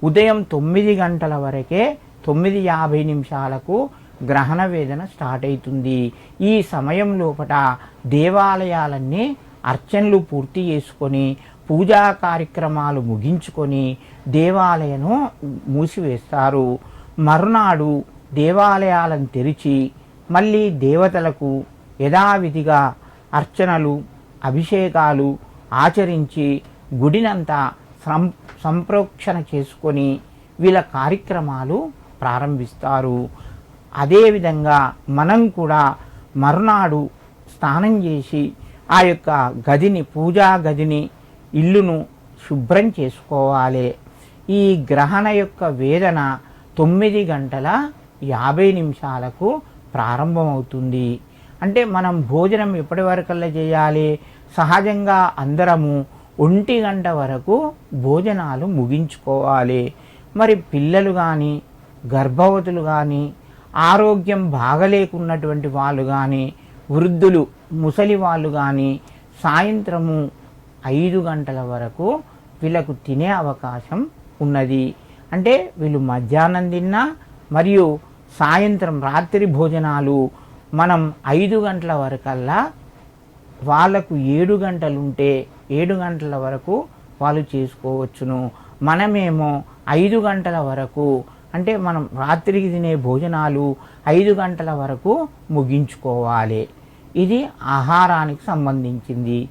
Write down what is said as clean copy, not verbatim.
ఉదయం 9 గంటల వరకే 9:50 నిమిషాలకు గ్రహణ వేదన స్టార్ట్ అవుతుంది. ఈ సమయం లోపల దేవాలయాలన్నీ అర్చనలు పూర్తి చేసుకొని పూజా కార్యక్రమాలు ముగించుకొని దేవాలయను మూసివేస్తారు. మరునాడు దేవాలయాలను తెరిచి మళ్ళీ దేవతలకు యథావిధిగా అర్చనలు అభిషేకాలు ఆచరించి గుడినంతా సంప్రోక్షణ చేసుకొని వీళ్ళ కార్యక్రమాలు ప్రారంభిస్తారు. అదేవిధంగా మనం కూడా మరునాడు స్నానం చేసి ఆ యొక్క గదిని పూజా గదిని ఇల్లును శుభ్రం చేసుకోవాలి. ఈ గ్రహణ యొక్క వేదన 9:50 ప్రారంభమవుతుంది. అంటే మనం భోజనం ఎప్పటి వరకల్లా చేయాలి? సహజంగా అందరము 1 గంట వరకు భోజనాలు ముగించుకోవాలి. మరి పిల్లలు కానీ గర్భవతులు కానీ ఆరోగ్యం బాగలేకున్నటువంటి వాళ్ళు కానీ వృద్ధులు ముసలి వాళ్ళు కానీ సాయంత్రము 5 గంటల వరకు వీళ్ళకు తినే అవకాశం ఉన్నది. అంటే వీళ్ళు మధ్యాహ్నం తిన్నా మరియు సాయంత్రం రాత్రి భోజనాలు మనం 5 గంటల వరకల్లా వాళ్ళకు 7 గంటలుంటే 7 గంటల వరకు వాళ్ళు చేసుకోవచ్చును. మనమేమో 5 గంటల వరకు అంటే మనం రాత్రికి తినే భోజనాలు 5 గంటల వరకు ముగించుకోవాలి. ఇది ఆహారానికి సంబంధించింది.